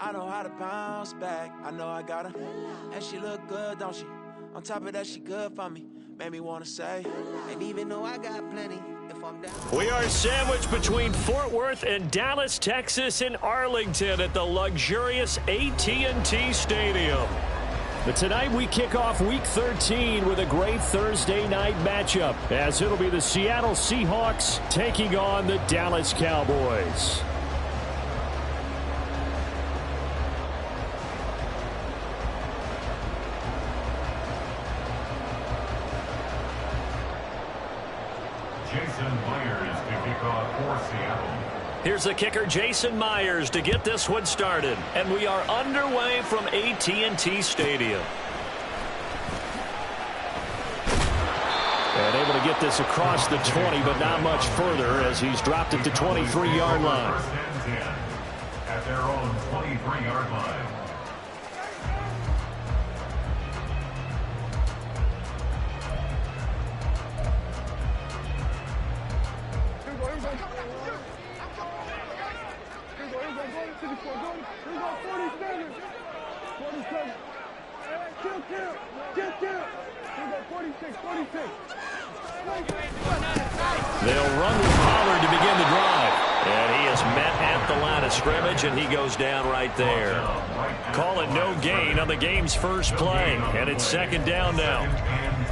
I know how to bounce back. I know I got her. And she look good, don't she? On top of that, she good for me. Made me want to say, and even though I got plenty, if I'm down. We are sandwiched between Fort Worth and Dallas, Texas, and Arlington at the luxurious AT&T Stadium. But tonight we kick off Week 13 with a great Thursday night matchup, as it'll be the Seattle Seahawks taking on the Dallas Cowboys. Jason Myers to kick off for Seattle. Here's the kicker, Jason Myers, to get this one started. And we are underway from AT&T Stadium. And able to get this across the 20, but not much further as he's dropped it to 23-yard line. First and 10 at their own 23-yard line. They'll run with Pollard to begin the drive. And he is met at the line of scrimmage, and he goes down right there. Call it no gain on the game's first play, and it's second down now.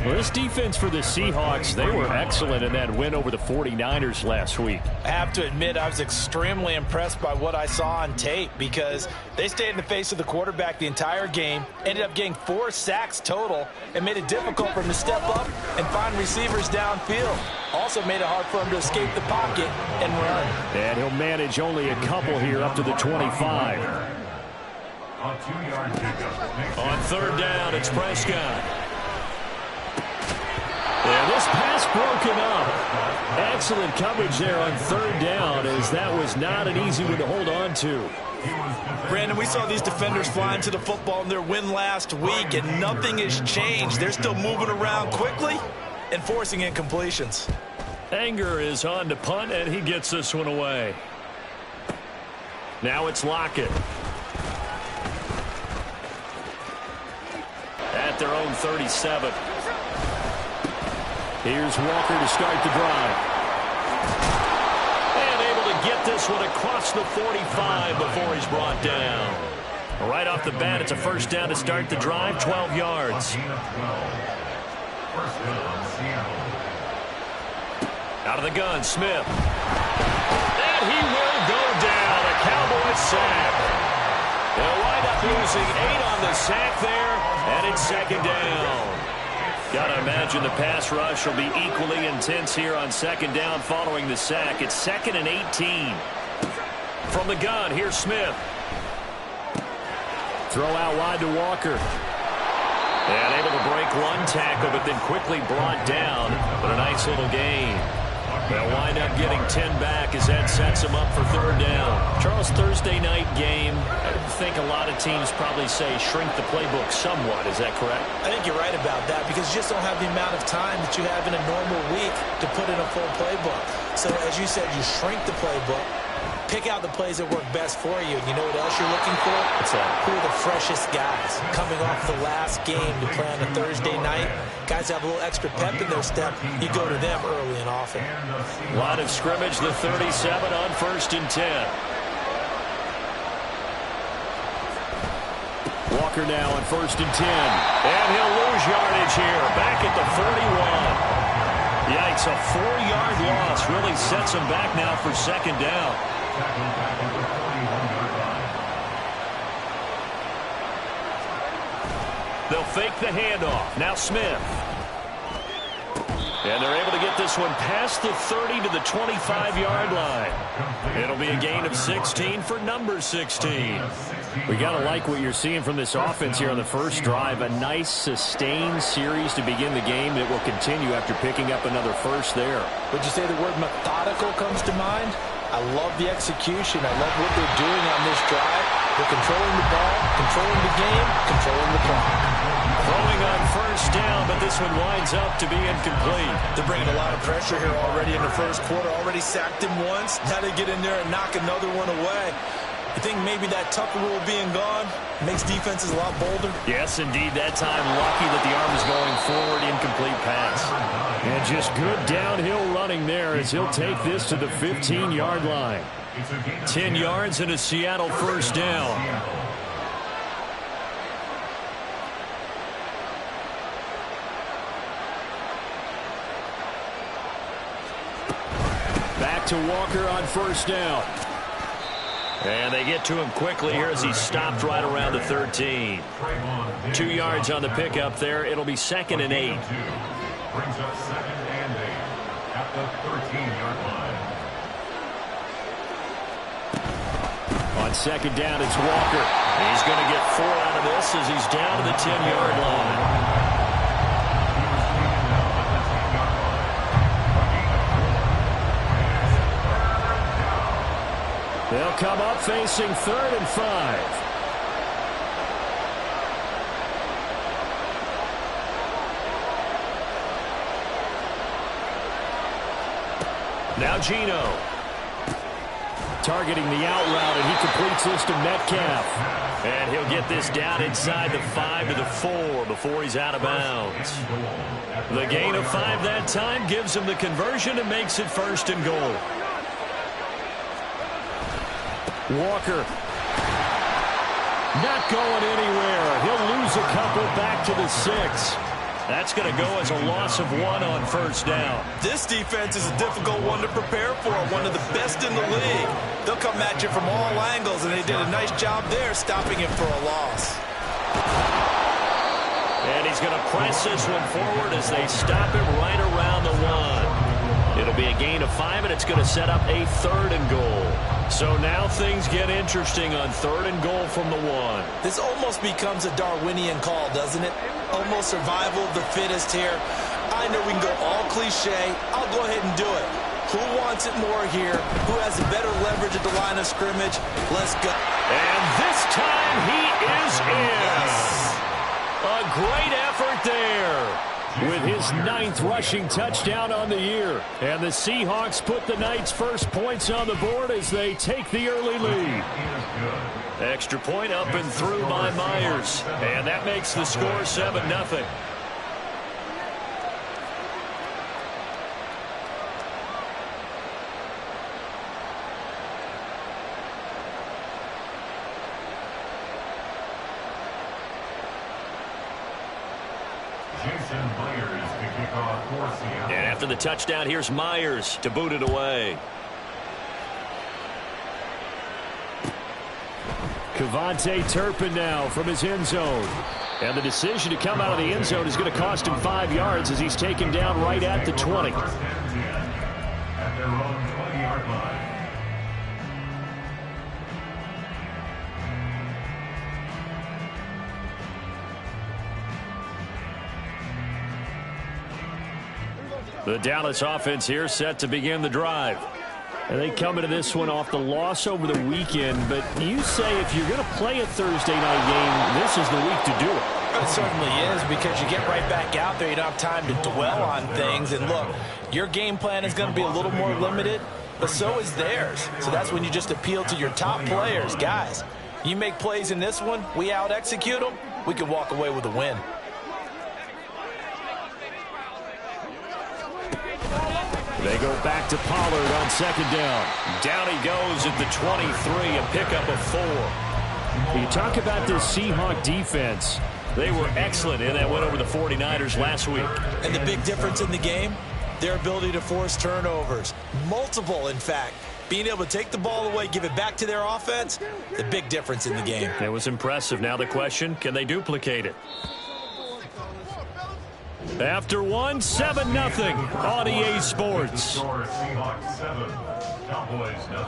Well, this defense for the Seahawks, they were excellent in that win over the 49ers last week. I have to admit, I was extremely impressed by what I saw on tape because they stayed in the face of the quarterback the entire game, ended up getting 4 sacks total, and made it difficult for him to step up and find receivers downfield. Also made it hard for him to escape the pocket and run. And he'll manage only a couple here up to the 25. On 2-yard pickup. On third down, it's Prescott. And this pass broken up. Excellent coverage there on third down, as that was not an easy one to hold on to. Brandon, we saw these defenders flying to the football in their win last week, and nothing has changed. They're still moving around quickly and forcing incompletions. Anger is on to punt, and he gets this one away. Now it's Lockett. At their own 37. Here's Walker to start the drive. And able to get this one across the 45 before he's brought down. Right off the bat, it's a first down to start the drive, 12 yards. First down, Seattle. Out of the gun, Smith. And he will go down. A Cowboys sack. They'll wind up losing 8 on the sack there, and it's second down. Got to imagine the pass rush will be equally intense here on second down following the sack. It's 2nd and 18. From the gun, here's Smith. Throw out wide to Walker. And able to break one tackle, but then quickly brought down. But a nice little gain. They'll wind up getting 10 back as that sets them up for third down. Charles, Thursday night game, I think a lot of teams probably say shrink the playbook somewhat. Is that correct? I think you're right about that because you just don't have the amount of time that you have in a normal week to put in a full playbook. So as you said, you shrink the playbook, pick out the plays that work best for you. And you know what else you're looking for? What's that? Who are the freshest guys coming off the last game to play on a Thursday night? Guys have a little extra pep in their step. You go to them early and often. Line of scrimmage, the 37 on 1st and 10. Walker now on 1st and 10. And he'll lose yardage here. Back at the 41. Yikes, a 4-yard loss really sets him back now for second down. They'll fake the handoff. Now Smith. And they're able to get this one past the 30 to the 25-yard line. It'll be a gain of 16 for number 16. We got to like what you're seeing from this offense here on the first drive. A nice sustained series to begin the game that will continue after picking up another first there. Would you say the word methodical comes to mind? I love the execution. I love what they're doing on this drive. They're controlling the ball, controlling the game, controlling the clock. Throwing on first down, but this one winds up to be incomplete. They're bringing a lot of pressure here already in the first quarter. Already sacked him once. Now they get in there and knock another one away. You think maybe that tougher rule being gone makes defenses a lot bolder? Yes, indeed. That time, lucky that the arm is going forward, incomplete pass. And just good downhill running there as he'll take this to the 15-yard line. 10 yards and a Seattle first down. Back to Walker on first down. And they get to him quickly here as he stopped right around the 13. 2 yards on the pickup there. It'll be 2nd and 8. Brings up 2nd and 8 at the 13-yard line. On 2nd down, it's Walker. He's going to get 4 out of this as he's down to the 10-yard line. They'll come up facing 3rd and 5. Now Gino. Targeting the out route, and he completes this to Metcalf. And he'll get this down inside the 5 to the 4 before he's out of bounds. The gain of 5 that time gives him the conversion and makes it 1st and goal. Walker not going anywhere. He'll lose a couple back to the 6. That's going to go as a loss of 1 on first down. This defense is a difficult one to prepare for, one of the best in the league. They'll come at you from all angles, and they did a nice job there stopping it for a loss. And he's going to press this one forward as they stop him right around the 1. It'll be a gain of 5, and it's going to set up a 3rd and goal. So now things get interesting on 3rd and goal from the 1. This almost becomes a Darwinian call, doesn't it? Almost survival of the fittest here. I know we can go all cliche. I'll go ahead and do it. Who wants it more here? Who has a better leverage at the line of scrimmage? Let's go. And this time he is in. A great effort there. With his 9th rushing touchdown on the year. And the Seahawks put the Knights' first points on the board as they take the early lead. Extra point up and through by Myers. And that makes the score 7-0. And after the touchdown, here's Myers to boot it away. Cavante Turpin now from his end zone. And the decision to come out of the end zone is going to cost him 5 yards as he's taken down right at the 20. At their own 20-yard line. The Dallas offense here set to begin the drive. And they come into this one off the loss over the weekend. But you say if you're going to play a Thursday night game, this is the week to do it. It certainly is, because you get right back out there. You don't have time to dwell on things. And look, your game plan is going to be a little more limited, but so is theirs. So that's when you just appeal to your top players. Guys, you make plays in this one, we out-execute them, we can walk away with a win. They go back to Pollard on 2nd down. Down he goes at the 23, a pickup of 4. You talk about this Seahawk defense. They were excellent in that win over the 49ers last week. And the big difference in the game, their ability to force turnovers. Multiple, in fact. Being able to take the ball away, give it back to their offense, the big difference in the game. It was impressive. Now the question, can they duplicate it? After 1, 7-0 on EA Sports. Seahawks 7, Cowboys 0.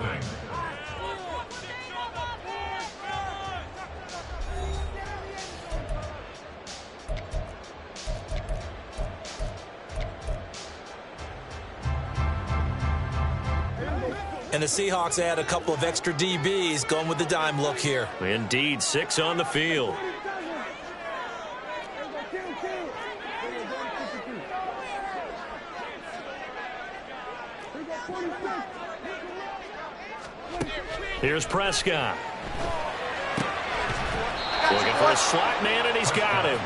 And the Seahawks add a couple of extra DBs going with the dime look here. Indeed, 6 on the field. Here's Prescott. for a slot man, and he's got him.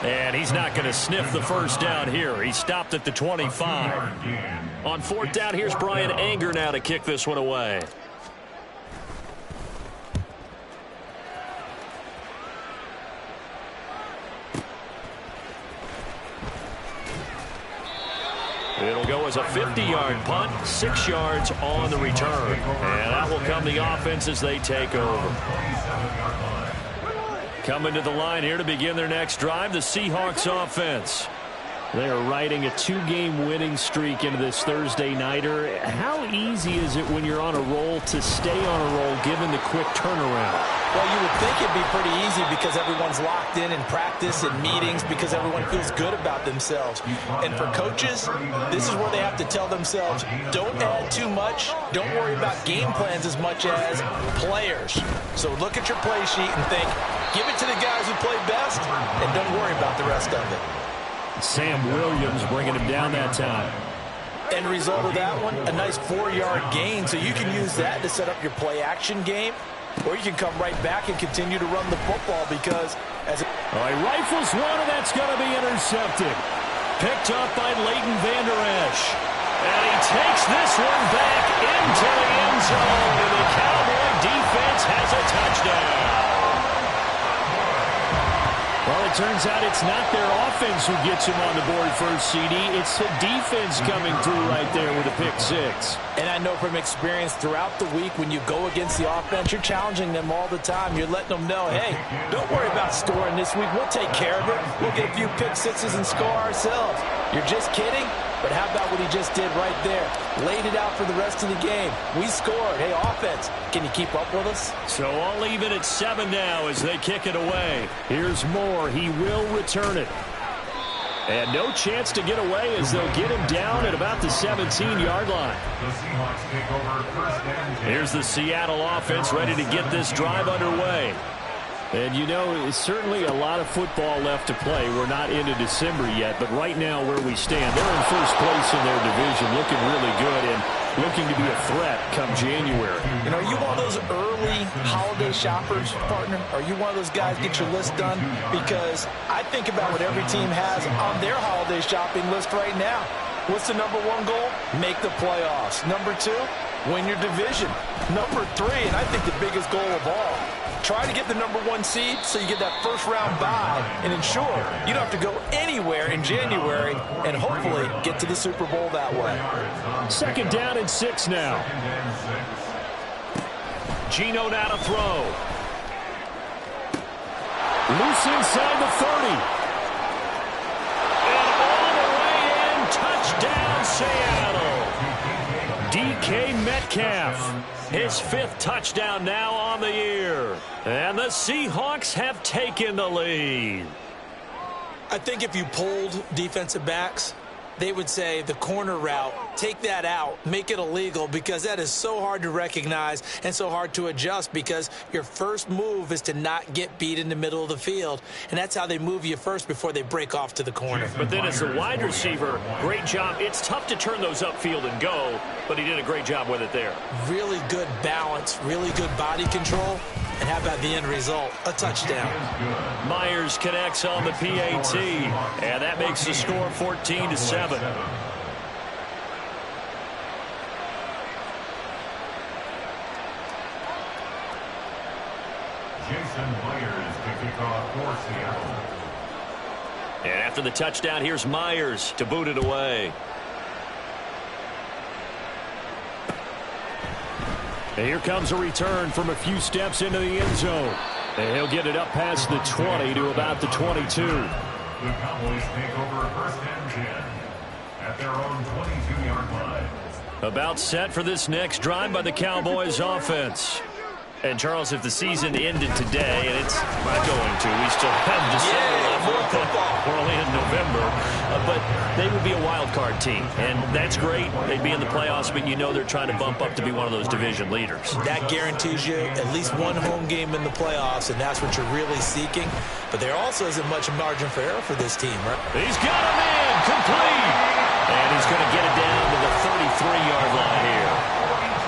And he's not going to sniff the first down here. He stopped at the 25. On fourth down, here's Brian Anger now to kick this one away. It'll go as a 50-yard punt, 6 yards on the return. And out will come the offense as they take over. Coming to the line here to begin their next drive, the Seahawks offense. They are riding a 2-game winning streak into this Thursday nighter. How easy is it when you're on a roll to stay on a roll given the quick turnaround? Well, you would think it'd be pretty easy because everyone's locked in practice and meetings because everyone feels good about themselves. And for coaches, this is where they have to tell themselves, don't add too much. Don't worry about game plans as much as players. So look at your play sheet and think, give it to the guys who play best and don't worry about the rest of it. Sam Williams bringing him down that time. End result of that one, a nice 4-yard gain. So you can use that to set up your play-action game, or you can come right back and continue to run the football because as a... He rifles one, and that's going to be intercepted. Picked up by Leighton Vander Esch. And he takes this one back into the end zone, and the Cowboy defense has a touchdown. Well, it turns out it's not their offense who gets him on the board first, CD. It's the defense coming through right there with a pick 6. And I know from experience throughout the week when you go against the offense, you're challenging them all the time. You're letting them know, hey, don't worry about scoring this week. We'll take care of it. We'll get a few pick 6s and score ourselves. You're just kidding? But how about what he just did right there? Laid it out for the rest of the game. We scored. Hey, offense, can you keep up with us? So all even at 7 now as they kick it away. Here's Moore. He will return it. And no chance to get away as they'll get him down at about the 17-yard line. Here's the Seattle offense ready to get this drive underway. And, you know, it's certainly a lot of football left to play. We're not into December yet, but right now where we stand, they're in first place in their division, looking really good and looking to be a threat come January. You know, are you one of those early holiday shoppers, partner? Are you one of those guys get your list done? Because I think about what every team has on their holiday shopping list right now. What's the number 1 goal? Make the playoffs. Number 2, win your division. Number 3, and I think the biggest goal of all, try to get the number 1 seed so you get that first-round bye and ensure you don't have to go anywhere in January and hopefully get to the Super Bowl that way. 2nd down and 6 now. Gino now to throw. Loose inside the 30. And all the way in, touchdown Seattle. DK Metcalf. His 5th touchdown now on the year. And the Seahawks have taken the lead. I think if you pulled defensive backs, they would say the corner route, take that out, make it illegal, because that is so hard to recognize and so hard to adjust because your first move is to not get beat in the middle of the field. And that's how they move you first before they break off to the corner. But then as a wide receiver, great job. It's tough to turn those upfield and go, but he did a great job with it there. Really good balance, really good body control. And how about the end result? A touchdown. Myers connects on the PAT, and that makes the score 14-7. Jason Myers to kick off for Seattle. And after the touchdown, here's Myers to boot it away. And here comes a return from a few steps into the end zone. And he'll get it up past the 20 to about the 22. The Cowboys take over 1st and 10 at their own 22-yard line. About set for this next drive by the Cowboys offense. And, Charles, if the season ended today, and it's not going to, we still have December more football. We're only in November, but they would be a wild card team, and that's great. They'd be in the playoffs, but you know they're trying to bump up to be one of those division leaders. That guarantees you at least 1 home game in the playoffs, and that's what you're really seeking. But there also isn't much margin for error for this team, right? He's got a man complete, and he's going to get it down to the 33-yard line here.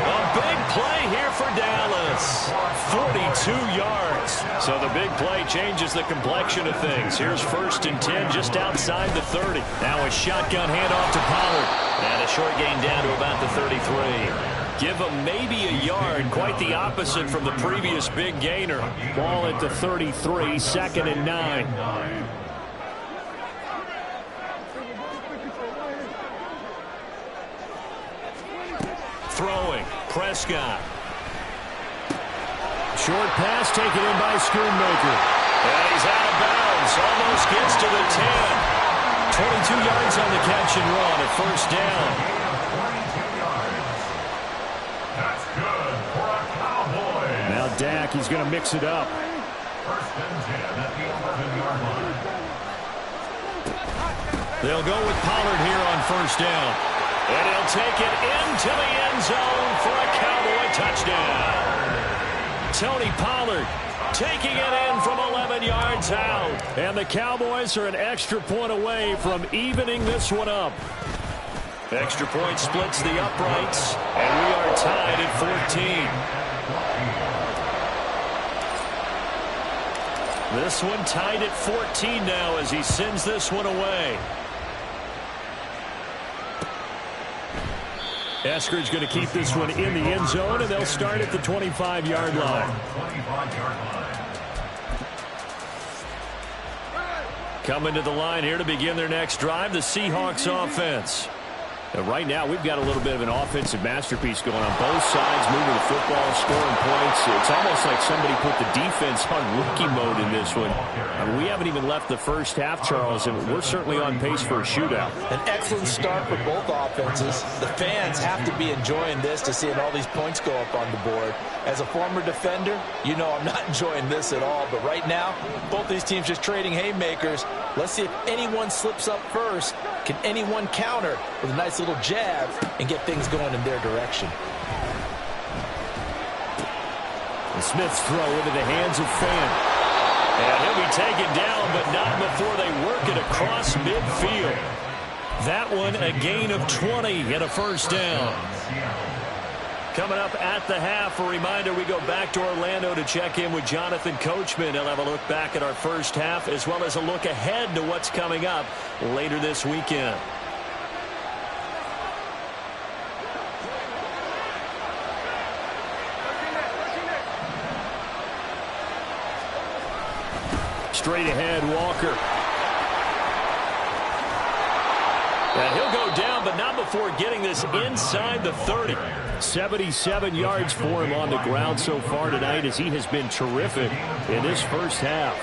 A big play here for Dallas. 42 yards. So the big play changes the complexion of things. Here's 1st and 10 just outside the 30. Now a shotgun handoff to Pollard. And a short gain down to about the 33. Give him maybe a yard. Quite the opposite from the previous big gainer. Ball at the 33, 2nd and 9. Throwing. Prescott. Short pass taken in by Schoonmaker. And he's out of bounds. Almost gets to the 10. 22 yards on the catch and run at 1st down. That's good for a Cowboy. Now Dak, he's going to mix it up. 1st and 10 at the 11-yard line. They'll go with Pollard here on 1st down. And he'll take it into the end zone for a Cowboy touchdown. Tony Pollard taking it in from 11 yards out. And the Cowboys are an extra point away from evening this one up. Extra point splits the uprights, and we are tied at 14. This one tied at 14 now as he sends this one away. Eskridge going to keep this one in the end zone, and they'll start at the 25-yard line. Coming to the line here to begin their next drive, the Seahawks offense. Right now, we've got a little bit of an offensive masterpiece going on both sides, moving the football, scoring points. It's almost like somebody put the defense on rookie mode in this one. I mean, we haven't even left the first half, Charles, and we're certainly on pace for a shootout. An excellent start for both offenses. The fans have to be enjoying this to seeing all these points go up on the board. As a former defender, you know I'm not enjoying this at all. But right now, both these teams just trading haymakers. Let's see if anyone slips up first. Can anyone counter with a nice little jab and get things going in their direction? The Smith's throw into the hands of Fan. And he'll be taken down, but not before they work it across midfield. That one a gain of 20 and a 1st down. Coming up at the half, a reminder, we go back to Orlando to check in with Jonathan Coachman. He'll have a look back at our first half as well as a look ahead to what's coming up later this weekend. Straight ahead, Walker. And he'll go down, but not before getting this inside the 30. 77 yards for him on the ground so far tonight as he has been terrific in this first half.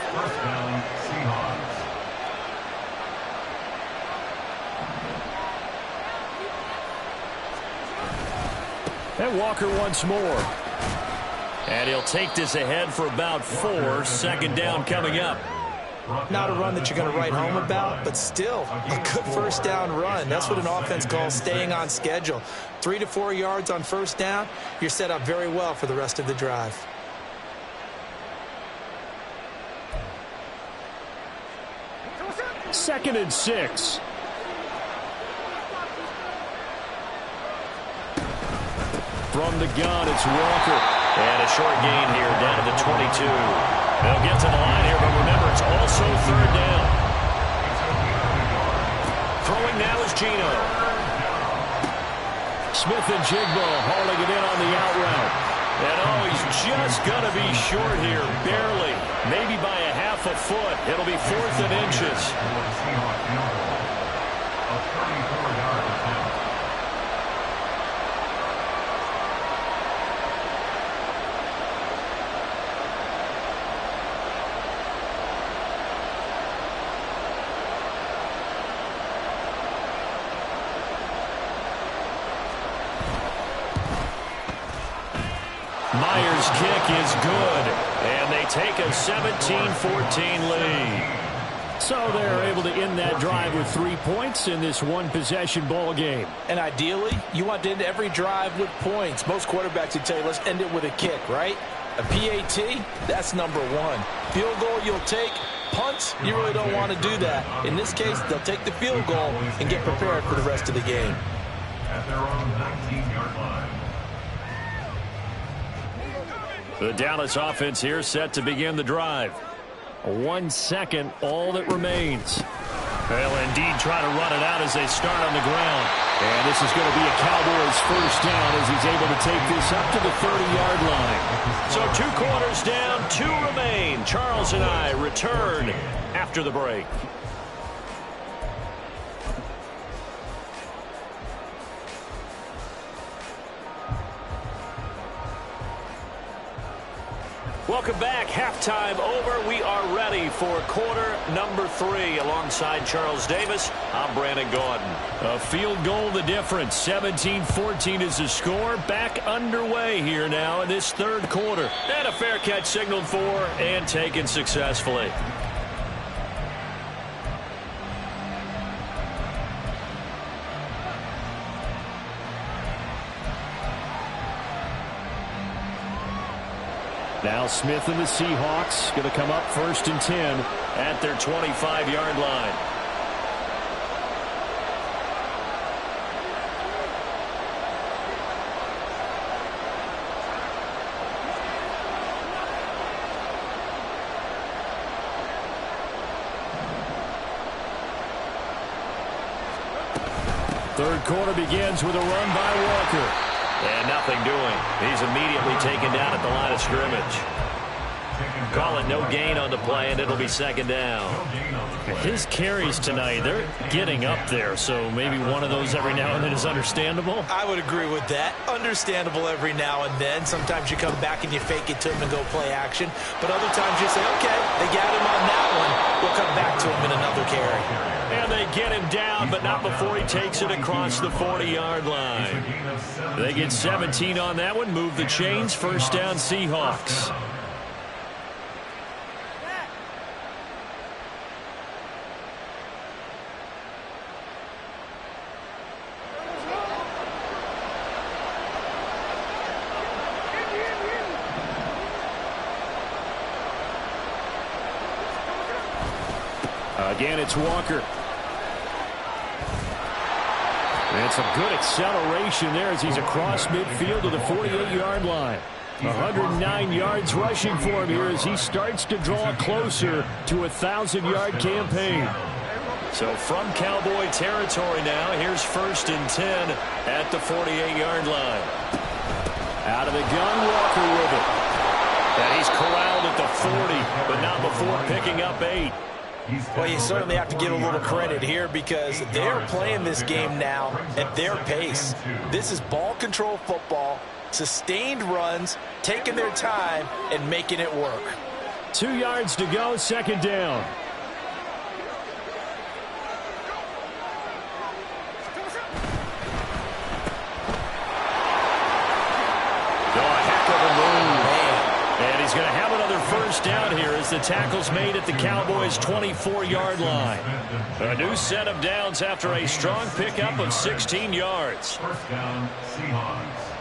And Walker once more. And he'll take this ahead for about 4. 2nd down coming up. Not a run that you're going to write home about, but still a good 1st down run. That's what an offense calls staying on schedule. 3 to 4 yards on 1st down, you're set up very well for the rest of the drive. Second and 6. From the gun, it's Walker. And a short gain here down to the 22. They'll get to the line here, but remember, it's also 3rd down. Throwing now is Gino. Smith and Jigbo hauling it in on the out route. And oh, he's just going to be short here, barely. Maybe by a half a foot. It'll be 4th and inches. Myers' kick is good, and they take a 17-14 lead. So they're able to end that drive with 3 points in this one-possession ball game. And ideally, you want to end every drive with points. Most quarterbacks would tell you, let's end it with a kick, right? A PAT, that's number 1. Field goal you'll take. Punts, you really don't want to do that. In this case, they'll take the field goal and get prepared for the rest of the game. At their own 19-yard line. The Dallas offense here set to begin the drive. 1 second, all that remains. They'll indeed try to run it out as they start on the ground. And this is going to be a Cowboys first down as he's able to take this up to the 30-yard line. So 2 quarters down, 2 remain. Charles and I return after the break. Welcome back. Halftime over. We are ready for quarter number 3. Alongside Charles Davis, I'm Brandon Gotw. A field goal the difference. 17-14 is the score. Back underway here now in this third quarter. And a fair catch signaled for and taken successfully. Now Smith and the Seahawks going to come up 1st and 10 at their 25-yard line. Third quarter begins with a run by Walker. And nothing doing. He's immediately taken down at the line of scrimmage. Call it no gain on the play, and it'll be 2nd down. His carries tonight, they're getting up there, so maybe one of those every now and then is understandable. I would agree with that. Understandable every now and then. Sometimes you come back and you fake it to him and go play action. But other times you say, okay, they got him on that one. We'll come back to him in another carry. And they get him down, but not before he takes it across the 40-yard line. They get 17 on that one. Move the chains. First down, Seahawks. Again, it's Walker. And some good acceleration there as he's across midfield to the 48-yard line. 109 yards rushing for him here as he starts to draw closer to a 1,000-yard campaign. So from Cowboy territory now, here's 1st and 10 at the 48-yard line. Out of the gun, Walker with it. And he's corralled at the 40, but not before picking up 8. Well, you certainly have to give a little credit here because they're playing this game now at their pace. This is ball control football, sustained runs, taking their time, and making it work. 2 yards to go, 2nd down. He's going to have another first down here as the tackle's made at the Cowboys' 24-yard line. A new set of downs after a strong pickup of 16 yards. First down, Seahawks.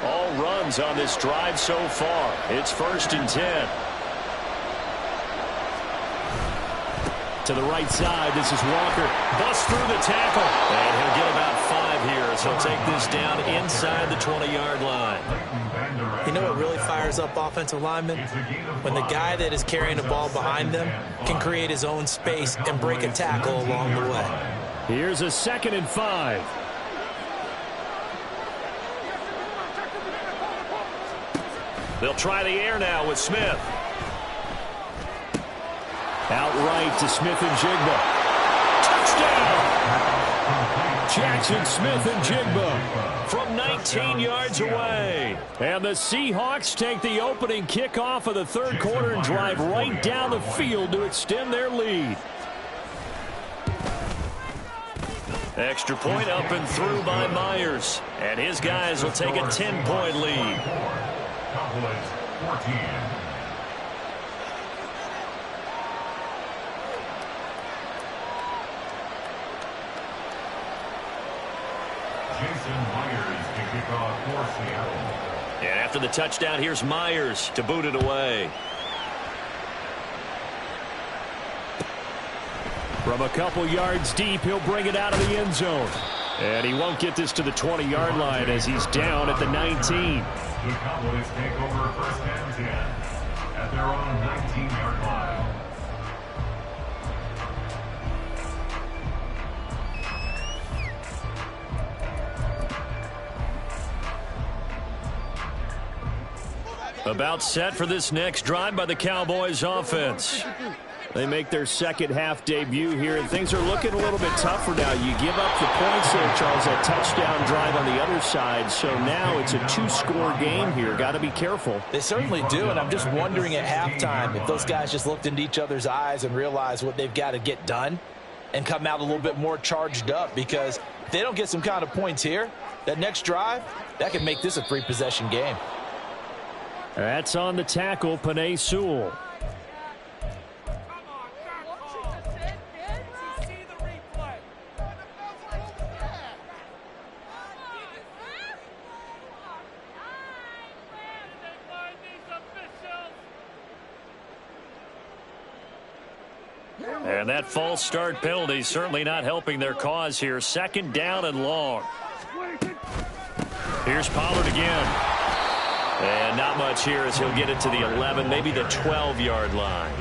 All runs on this drive so far. It's 1st and 10. To the right side, this is Walker. Busts through the tackle. And he'll get about 5 here as he'll take this down inside the 20-yard line. You know what really fires up offensive linemen? When the guy that is carrying the ball behind them can create his own space and break a tackle along the way. Here's a 2nd and 5. They'll try the air now with Smith. Outright to Smith and Jigba. Touchdown! Jackson Smith and Jigba from 19 yards away. And the Seahawks take the opening kickoff of the third quarter and drive right down the field to extend their lead. Extra point up and through by Myers. And his guys will take a 10-point lead. Cowboys 14. And after the touchdown, here's Myers to boot it away. From a couple yards deep, he'll bring it out of the end zone. And he won't get this to the 20-yard line as he's down at the 19. The Cowboys take over first and 10 at their own 19-yard line. About set for this next drive by the Cowboys offense. They make their second half debut here, and things are looking a little bit tougher now. You give up the points there, Charles, that touchdown drive on the other side. So now it's a two-score game here. Got to be careful. They certainly do, and I'm just wondering at halftime if those guys just looked into each other's eyes and realized what they've got to get done and come out a little bit more charged up, because if they don't get some kind of points here, that next drive, that could make this a three-possession game. That's on the tackle, Penei Sewell. And that false start penalty certainly not helping their cause here. Second down and long. Here's Pollard again. And not much here as he'll get it to the 11, maybe the 12-yard line.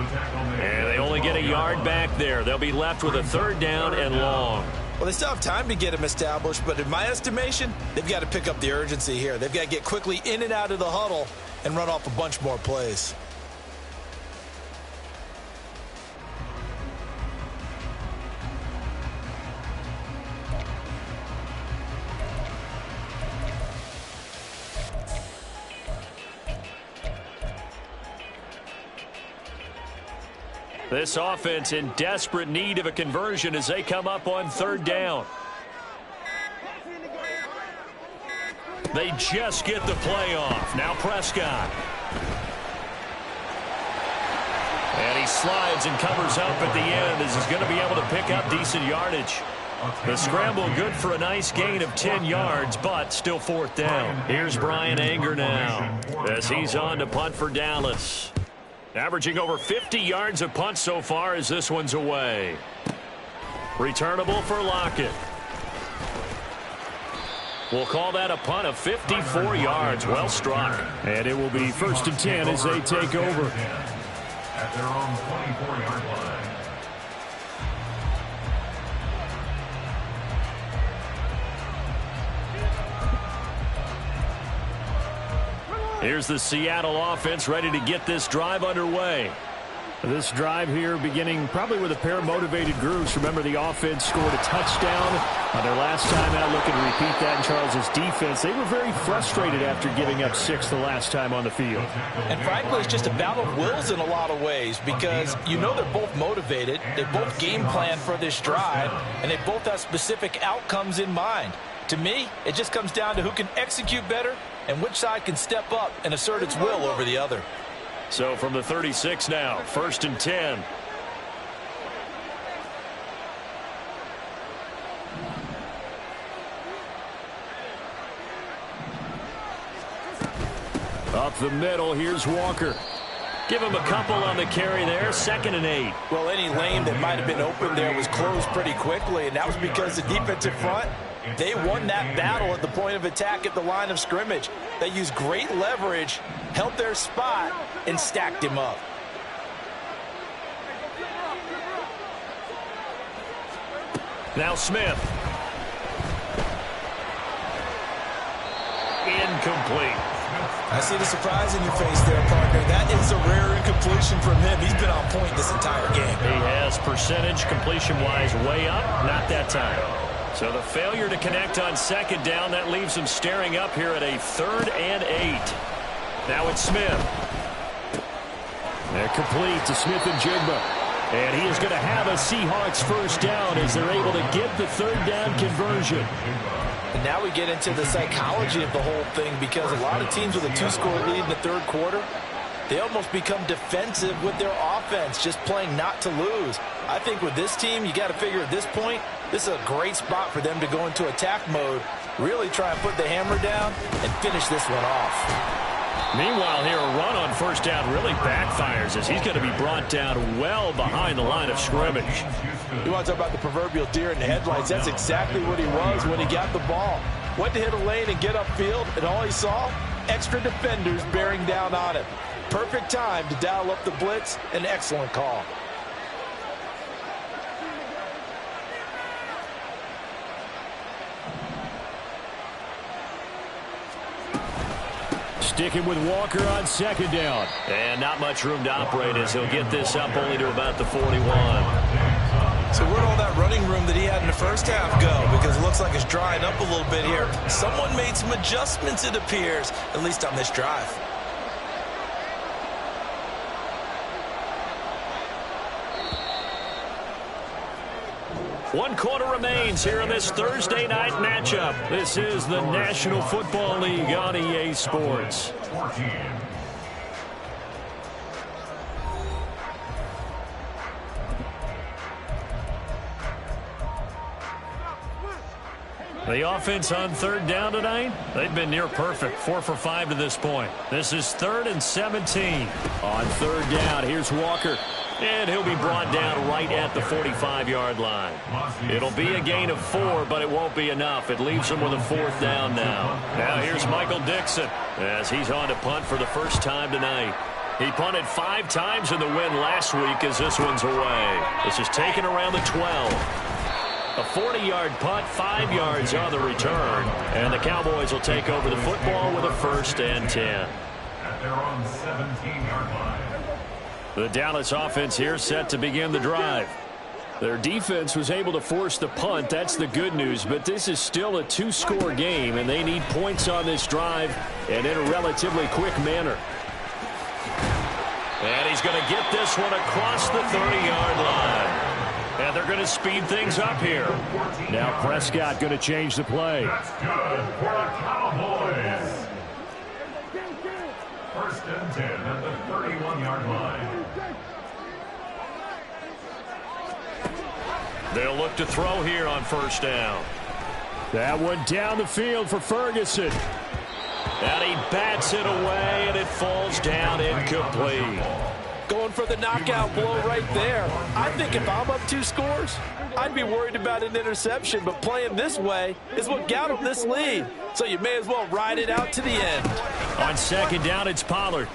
And they only get a yard back there. They'll be left with a third down and long. Well, they still have time to get him established, but in my estimation, they've got to pick up the urgency here. They've got to get quickly in and out of the huddle and run off a bunch more plays. This offense in desperate need of a conversion as they come up on third down. They just get the play off. Now Prescott. And he slides and covers up at the end as he's going to be able to pick up decent yardage. The scramble good for a nice gain of 10 yards, but still fourth down. Here's Brian Anger now as he's on to punt for Dallas. Averaging over 50 yards of punt so far as this one's away. Returnable for Lockett. We'll call that a punt of 54 yards. Well struck. And it will be first and 10 as they take over. At their own 24-yard line. Here's the Seattle offense ready to get this drive underway. This drive here beginning probably with a pair of motivated groups. Remember, the offense scored a touchdown on their last time out. Looking to repeat that in Charles's defense. They were very frustrated after giving up 6 the last time on the field. And frankly, it's just a battle of wills in a lot of ways, because you know they're both motivated. They both game plan for this drive, and they both have specific outcomes in mind. To me, it just comes down to who can execute better and which side can step up and assert its will over the other. So from the 36 now, first and 10. Up the middle, here's Walker. Give him a couple on the carry there, 2nd and 8. Well, any lane that might have been open there was closed pretty quickly, and that was because the defensive front, they won that battle at the point of attack at the line of scrimmage. They used great leverage, held their spot, and stacked him up. Now Smith. Incomplete. I see the surprise in your face there, partner. That is a rare incompletion from him. He's been on point this entire game. He has percentage completion-wise way up, not that time. So the failure to connect on second down, that leaves him staring up here at a 3rd and 8. Now it's Smith. They're complete to Smith and Jigba. And he is going to have a Seahawks first down as they're able to get the 3rd down conversion. And now we get into the psychology of the whole thing, because a lot of teams with a 2-score lead in the third quarter, they almost become defensive with their offense, just playing not to lose. I think with this team, you got to figure at this point, this is a great spot for them to go into attack mode, really try and put the hammer down and finish this one off. Meanwhile, here a run on first down really backfires as he's going to be brought down well behind the line of scrimmage. You want to talk about the proverbial deer in the headlights? That's exactly what he was when he got the ball. Went to hit a lane and get upfield, and all he saw, extra defenders bearing down on him. Perfect time to dial up the blitz. An excellent call. Sticking with Walker on second down. And not much room to operate as he'll get this up only to about the 41. So where'd all that running room that he had in the first half go? Because it looks like it's drying up a little bit here. Someone made some adjustments, it appears, at least on this drive. One quarter remains here in this Thursday night matchup. This is the National Football League on EA Sports. The offense on third down tonight, they've been near perfect, 4 for 5 to this point. This is 3rd and 17. On third down, here's Walker. And he'll be brought down right at the 45-yard line. It'll be a gain of 4, but it won't be enough. It leaves him with a 4th down now. Now here's Michael Dixon as he's on to punt for the first time tonight. He punted 5 times in the win last week as this one's away. This is taken around the 12. A 40-yard punt, 5 yards on the return. And the Cowboys will take over the football with a 1st and 10. At their own 17-yard line. The Dallas offense here set to begin the drive. Their defense was able to force the punt. That's the good news, but this is still a 2-score game, and they need points on this drive and in a relatively quick manner. And he's going to get this one across the 30-yard line. And they're going to speed things up here. Now Prescott going to change the play. That's good for the Cowboys. 1st and 10 at the 31-yard line. They'll look to throw here on first down. That one down the field for Ferguson. And he bats it away, and it falls down incomplete. Going for the knockout blow right there. I think if I'm up 2 scores, I'd be worried about an interception, but playing this way is what got him this lead. So you may as well ride it out to the end. On second down, it's Pollard.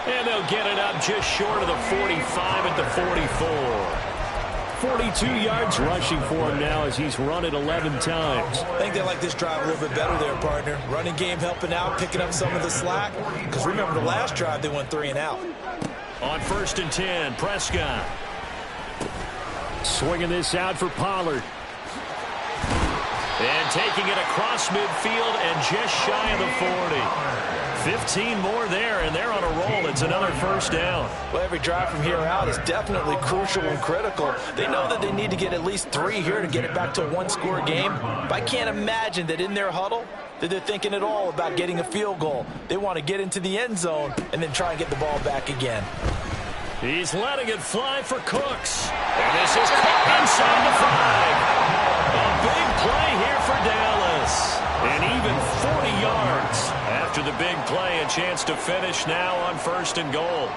And they'll get it up just short of the 45 at the 44. 42 yards rushing for him now as he's run it 11 times. I think they like this drive a little bit better there, partner. Running game helping out, picking up some of the slack. Because remember the last drive, they went 3 and out. On 1st and 10, Prescott. Swinging this out for Pollard. And taking it across midfield and just shy of the 40. 15 more there, and they're on a roll. It's another 1st down. Well, every drive from here out is definitely crucial and critical. They know that they need to get at least 3 here to get it back to a 1-score game. But I can't imagine that in their huddle that they're thinking at all about getting a field goal. They want to get into the end zone and then try and get the ball back again. He's letting it fly for Cooks. And this is caught inside the 5. A big play here for Dallas. And even 40 yards. After the big play, a chance to finish now on 1st and goal.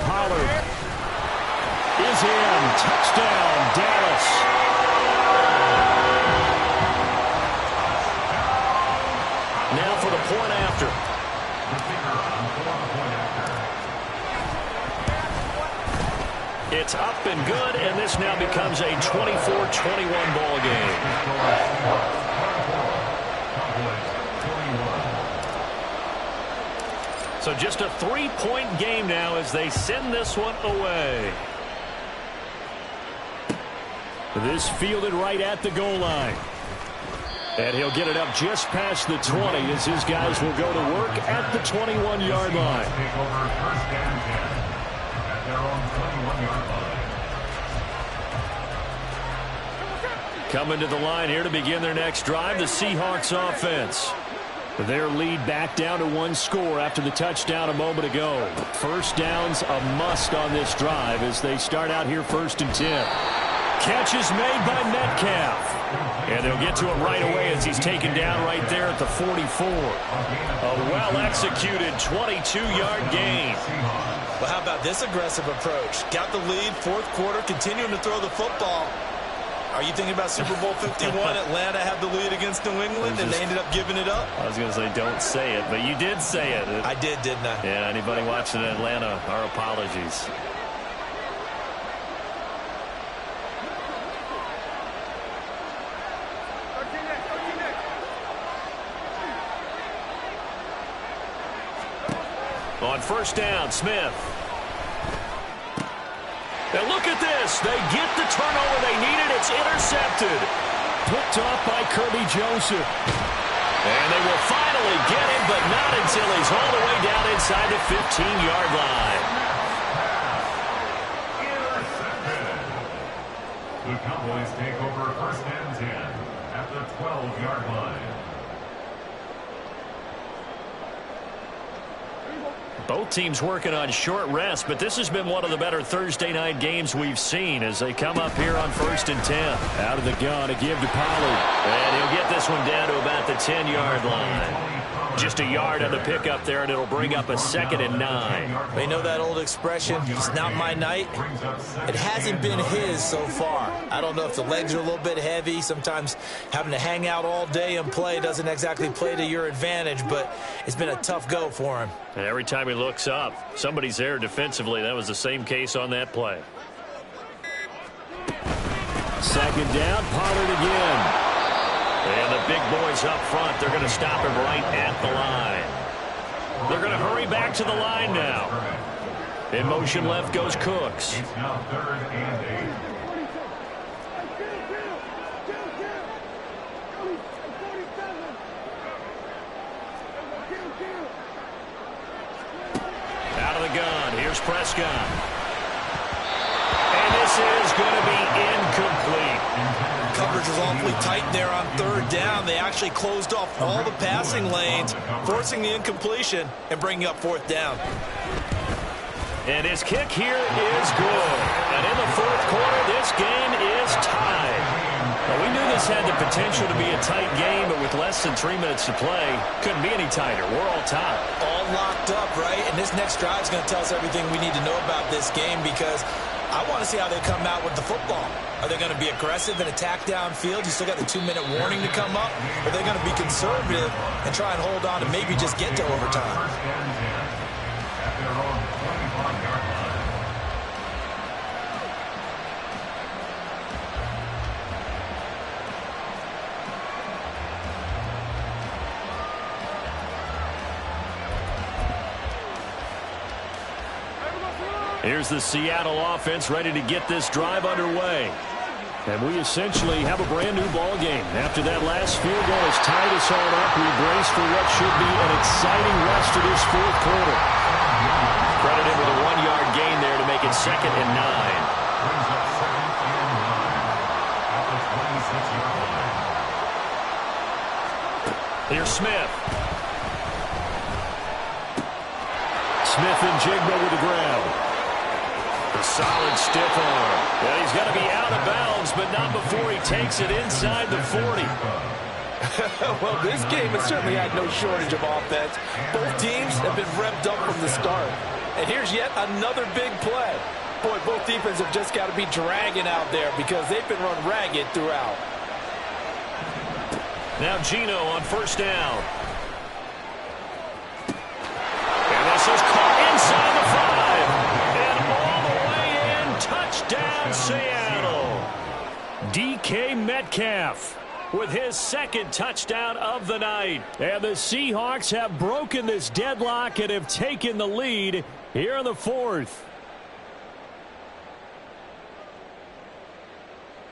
Pollard is in. Touchdown, Dallas. Now for the point after. It's up and good, and this now becomes a 24-21 ball game. So just a 3-point game now as they send this one away. This fielded right at the goal line. And he'll get it up just past the 20 as his guys will go to work at the 21-yard line. Take over 1st and 10 at their own 21-yard line. Coming to the line here to begin their next drive, the Seahawks offense. Their lead back down to 1 score after the touchdown a moment ago. 1st down's a must on this drive as they start out here 1st and 10. catch is made by Metcalf. And they'll get to it right away as he's taken down right there at the 44. A well-executed 22-yard gain. Well, how about this aggressive approach? Got the lead, fourth quarter, continuing to throw the football. Are you thinking about Super Bowl 51? Atlanta had the lead against New England, and they ended up giving it up? I was going to say don't say it, but you did say it. I did, didn't I? Yeah, anybody watching Atlanta, our apologies. On first down, Smith. Now look at this. They get the turnover they needed. It's intercepted. Picked off by Kirby Joseph. And they will finally get him, but not until he's all the way down inside the 15-yard line. Intercepted. The Cowboys take over first and 10 at the 12-yard line. Both teams working on short rest, but this has been one of the better Thursday night games we've seen as they come up here on first and 10. Out of the gun to give to Pollard. And he'll get this one down to about the 10-yard line. Just a yard on the pickup there, and it'll bring up a 2nd and 9. They know that old expression, it's not my night. It hasn't been his so far. I don't know if the legs are a little bit heavy. Sometimes having to hang out all day and play doesn't exactly play to your advantage, but it's been a tough go for him. And every time he looks up, somebody's there defensively. That was the same case on that play. 2nd down, Pollard again. And the big boys up front, they're going to stop him right at the line. They're going to hurry back to the line now. In motion left goes Cooks. It's now 3rd and 8. Out of the gun, here's Prescott. And this is going to be incomplete. Coverage was awfully tight there on 3rd down. They actually closed off all the passing lanes, forcing the incompletion and bringing up 4th down. And his kick here is good. And in the 4th quarter, this game is tied. Now, we knew this had the potential to be a tight game, but with less than 3 minutes to play, couldn't be any tighter. We're all tied. All locked up, right? And this next drive is going to tell us everything we need to know about this game because I want to see how they come out with the football. Are they going to be aggressive and attack downfield? You still got the 2-minute warning to come up? Or are they going to be conservative and try and hold on and maybe just get to overtime? First and 10 at their own 25-yard line. Here's the Seattle offense ready to get this drive underway. And we essentially have a brand new ball game. After that last field goal has tied us all up, we brace for what should be an exciting rest of this 4th quarter. Credit him with a 1-yard gain there to make it 2nd and 9. Brings up 2nd and 9 at the 26-yard line. Here's Smith. Smith and Jigba with the grab. A solid stiff arm. Well, he's got to be out of bounds, but not before he takes it inside the 40. Well, this game has certainly had no shortage of offense. Both teams have been revved up from the start. And here's yet another big play. Boy, both defenses have just got to be dragging out there because they've been run ragged throughout. Now Gino on first down. And this is caught inside the 5. And all the way in, touchdown Seattle. DK Metcalf with his 2nd touchdown of the night. And the Seahawks have broken this deadlock and have taken the lead here in the 4th.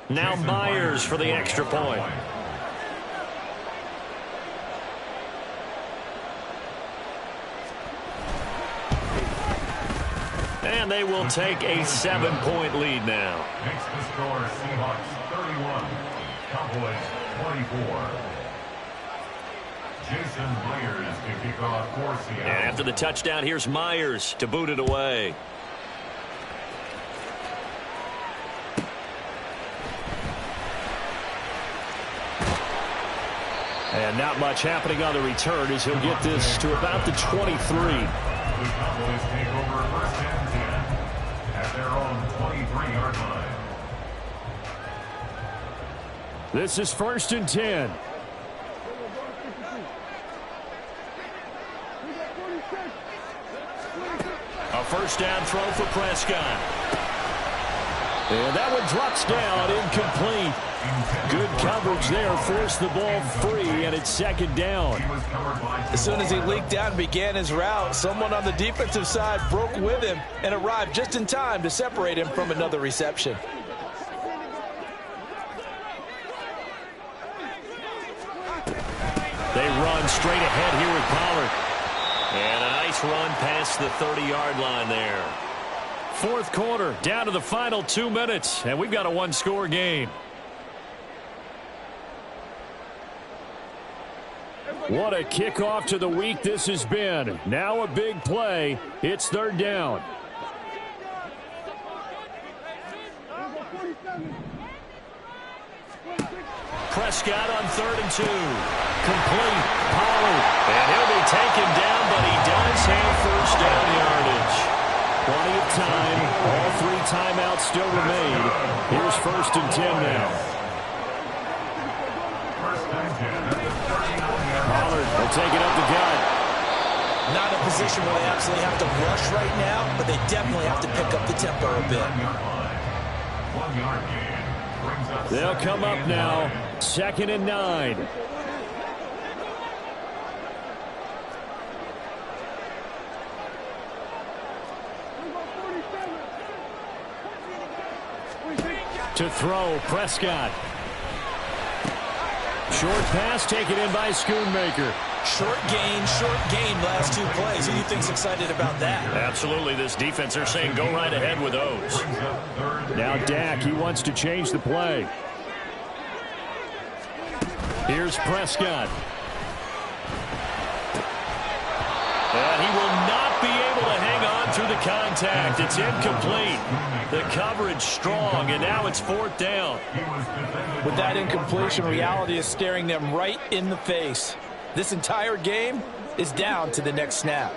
Now Myers for the extra point. And they will take a 7-point lead now. Makes the score Seahawks 31, Cowboys 24. Jason Myers to kick off for Seattle. And after the touchdown, here's Myers to boot it away. And not much happening on the return as he'll get this to about the 23. The Cowboys take over first and 10 at their own 23-yard line. This is first and 10. A first down throw for Prescott. And that one drops down, incomplete. Good coverage there, forced the ball free, and it's second down. As soon as he leaked out and began his route, someone on the defensive side broke with him and arrived just in time to separate him from another reception. They run straight ahead here with Pollard. And a nice run past the 30-yard line there. Fourth quarter, down to the final 2 minutes, and we've got a one-score game. What a kickoff to the week this has been. Now a big play. It's third down. Prescott on 3rd and 2. Complete. Pollard. And he'll be taken down, but he does have first down yardage. Plenty of time. All 3 timeouts still remain. Here's first and 10 now. Pollard will take it up the gut. Not a position where they absolutely have to rush right now, but they definitely have to pick up the tempo a bit. 1 yard gain. They'll come up now. 2nd and 9. To throw, Prescott. Short pass taken in by Schoonmaker. Short gain last 2 plays. Who do you think's excited about that? Absolutely, this defense, they're saying go right ahead with those. Now Dak, he wants to change the play. Here's Prescott. And he will not be able to hang on through the contact. It's incomplete. The coverage strong, and now it's 4th down. With that incompletion, reality is staring them right in the face. This entire game is down to the next snap.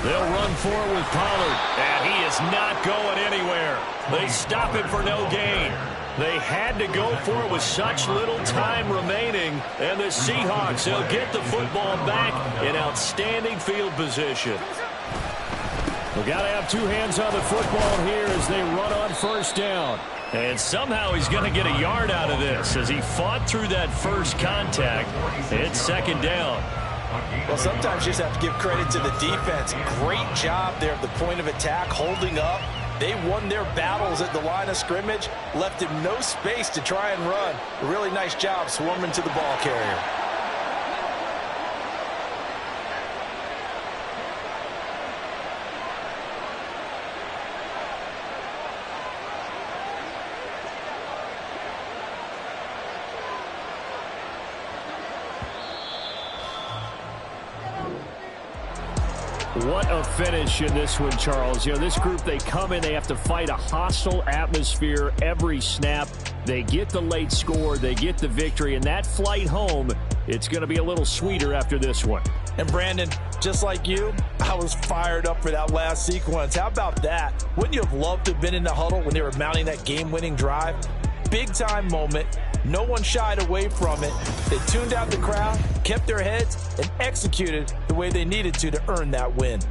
They'll run forward with Pollard, and he is not going anywhere. They stop him for no gain. They had to go for it with such little time remaining, and the Seahawks, they'll get the football back in outstanding field position. We've got to have 2 hands on the football here as they run on first down. And somehow he's going to get a yard out of this as he fought through that first contact. It's 2nd down. Well, sometimes you just have to give credit to the defense. Great job there at the point of attack, holding up. They won their battles at the line of scrimmage, left him no space to try and run. A really nice job swarming to the ball carrier. What a finish in this one, Charles. You know, this group, they come in, they have to fight a hostile atmosphere every snap. They get the late score, they get the victory, and that flight home, it's going to be a little sweeter after this one. And Brandon, just like you, I was fired up for that last sequence. How about that? Wouldn't you have loved to have been in the huddle when they were mounting that game-winning drive? Big-time moment. No one shied away from it. They tuned out the crowd, kept their heads, and executed the way they needed to earn that win.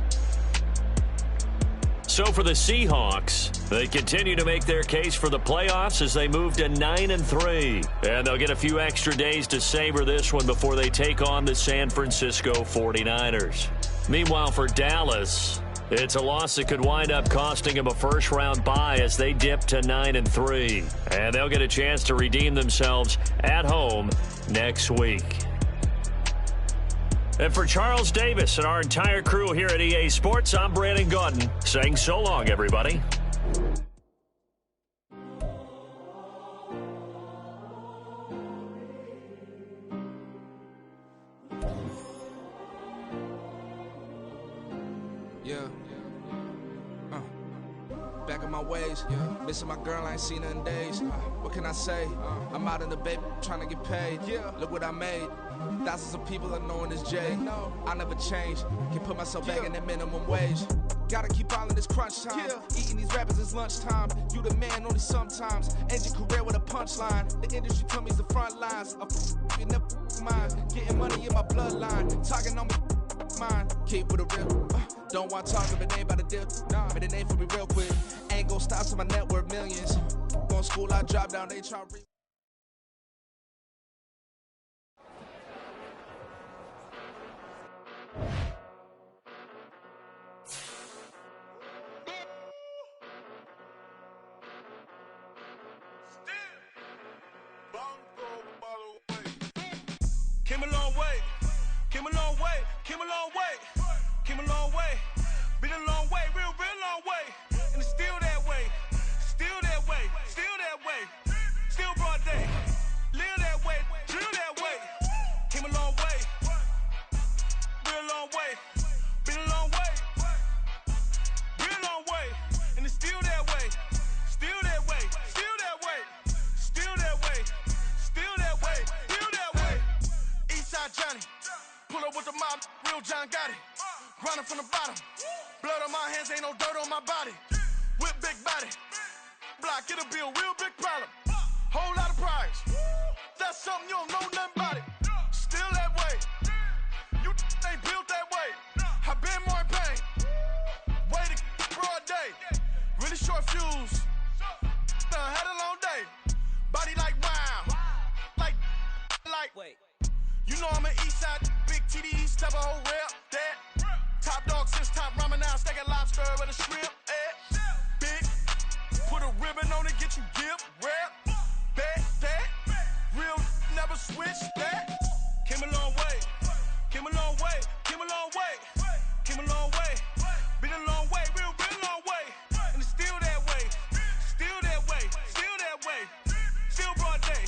So for the Seahawks, they continue to make their case for the playoffs as they move to 9-3. And they'll get a few extra days to savor this one before they take on the San Francisco 49ers. Meanwhile, for Dallas, it's a loss that could wind up costing them a first-round bye as they dip to 9-3. And they'll get a chance to redeem themselves at home next week. And for Charles Davis and our entire crew here at EA Sports, I'm Brandon Gotw saying so long, everybody. Yeah. Back on my ways. Missing my girl, I ain't seen her in days. What can I say? I'm out in the baby, trying to get paid. Look what I made. Thousands of people are knowing this Jay. I never change. Can put myself back in that minimum wage. Gotta keep all in this crunch time. Eating these rappers is lunchtime. You the man only sometimes. End your career with a punchline. The industry tell me it's the front lines. You never mind. Getting money in my bloodline. Talking on me. Mine. Keep with a real. Don't want to talk if it ain't about a dip. But it ain't for me real quick. Ain't gon' stop till my net worth millions. Going school, I drop down. They try to Came a long way, came a long way, came a long way, came a long way, been a long way, real long way, and it's still that way, still that way, still that way, still broad day, live that way, drill that way, came a long way, real long way, been a long way, real long way, and it's still that way, still that way, still that way, still that way, still that way, still that way. Eastside Johnny, pull up with the mob, real John Gotw. Grinding from the bottom, blood on my hands, ain't no dirt on my body. Whip big body, block, it'll be a real big problem. Whole lot of prize, that's something you don't know nothing about it. Still that way, you ain't built that way. I been more in pain, way to broad day. Really short fuse, had a long day. Body like wow, like. Wait. You know I'm an east side, big TDE, step a whole rep, that. Top dog since top ramen now, steak and lobster with a shrimp, Big, put a ribbon on it, get you gift, rep, bet, that. Real, never switch, that. Came a long way, came a long way, came a long way, came a long way. Been a long way, real long way. And it's still that way, still that way, still that way. Still broad day,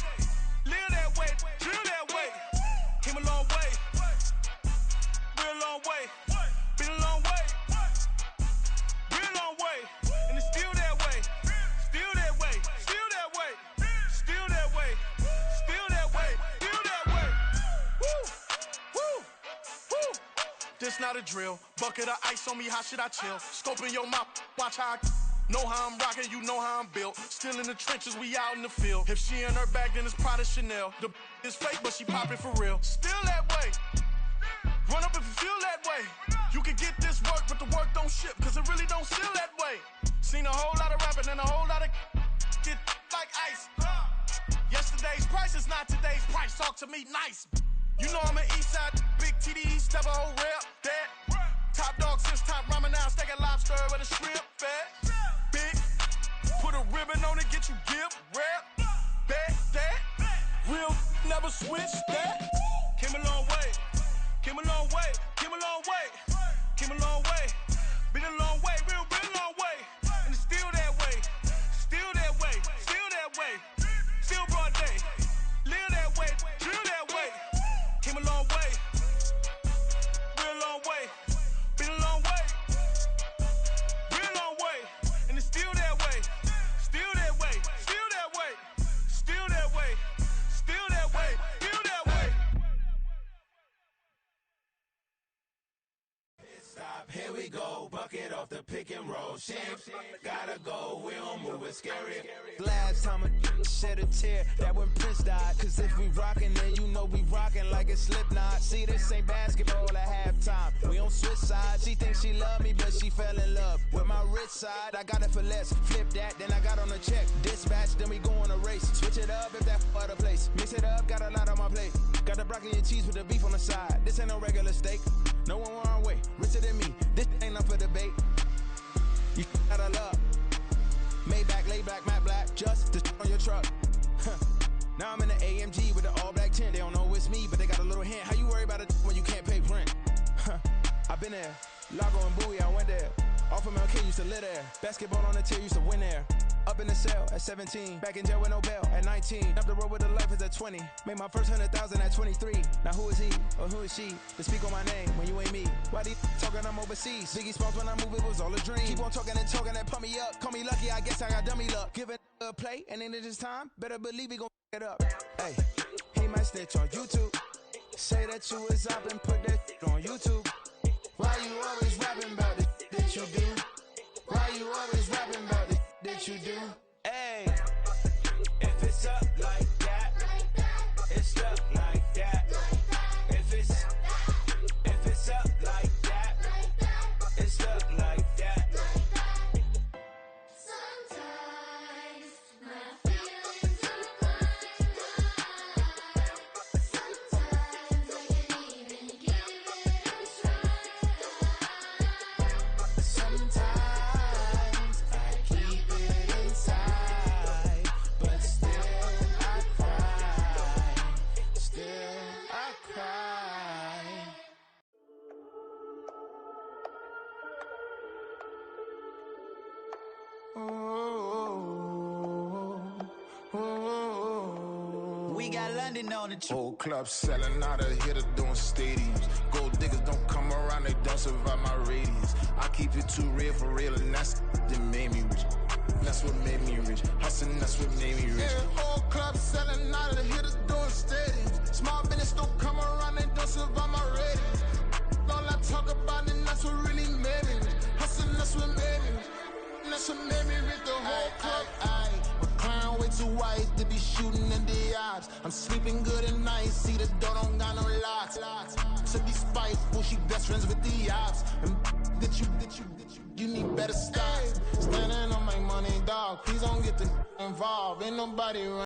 live that way, drill that way. Came a long way, real long way, been a long way, real long way, and it's still that way, still that way, still that way, still that way, still that way, still that way. Woo, woo, woo. This not a drill, bucket of ice on me, how should I chill? Scoping your mouth, watch how I know how I'm rocking, you know how I'm built. Still in the trenches, we out in the field. If she in her bag, then it's Prada Chanel. The is fake, but she poppin' for real. Still that way. Run up if you feel that way. You can get this work, but the work don't ship, cause it really don't feel that way. Seen a whole lot of rapping and a whole lot of get like ice. Yesterday's price is not today's price. Talk to me nice. You know I'm an east side, big TDE, step a whole rep, that. Top dog since top ramen now, steak and lobster with a shrimp, fat. Big, put a ribbon on it, get you gift, rep, bet, that. Real, never switch, that. Came a long way, came a long way, came a long way, came a long way. Been a long way, real long way. And it's still that way, still that way, still that way. Still broad day, live that way, drill that way. Came a long way, real long way. Been a long way, real long way. And it's still that way, still that way, still that way, still that way, still that way, still that way. Stop, here we go, bucket off the pick and roll. Shit, gotta go, we don't move, it's scary. Last time a shed a tear, that when Prince died. Cause if we rockin', then you know we rockin' like it's Slipknot. See, this ain't basketball at halftime. We on switch sides. She thinks she love me, but she fell in love with my rich side. I got it for less. Flip that, then I got on a check. Dispatch, then we go on a race. Switch it up if that other place. Mix it up, got a lot on my plate. Got the broccoli and cheese with the beef on the side. This ain't no regular steak. No one wrong way. Richer than me. This ain't up for debate. You got a love. Maybach, lay back, matte black, just to on your truck. Now I'm in the AMG with the all black tint. They don't know it's me, but they got a little hint. How you worry about it when you can't pay rent? I've been there. Lago and Bowie, I went there. Off of MLK, used to live there. Basketball on the tier, used to win there. Up in the cell at 17. Back in jail with no bail at 19. Up the road with the life is at 20. Made my first 100,000 at 23. Now who is he or who is she to speak on my name when you ain't me? Why Why these talking I'm overseas? Biggie Smalls when I move, it was all a dream. Keep on talking and pump me up. Call me lucky, I guess I got dummy luck. Give it a play, and then it's time. Better believe he gon' it up. Hey, he might snitch on YouTube. Say that you was up and put that on YouTube. Why you always rapping about the that you do? Why you always rapping about the that you do? Hey, if it's up like that, it's stuck like that. If it's up like that, it's stuck like that. Sometimes my feelings are flying high. Sometimes I can't even give it a try. Sometimes I keep it inside, but still I cry. Still I cry. We got London on the trip. Whole club selling out of hitter doing stadiums. Gold diggers don't come around, they don't survive my radius. I keep it too real for real, and that's that made me rich. That's what made me rich. Hustling, that's what made me rich. Yeah, whole club selling out of the hitters doing stadiums. Small business don't come around, they don't survive my radius. All I talk about, and that's what really made me rich. Hustling, that's what made me rich. That's what made me rich. The whole club. McLaren way too white to be shooting in the odds. I'm sleeping good at night, see the door don't got no locks. To be spiteful, she best friends with the ops. And you need better stocks. Standing on my money, dog. Please don't get the involved. Ain't nobody running.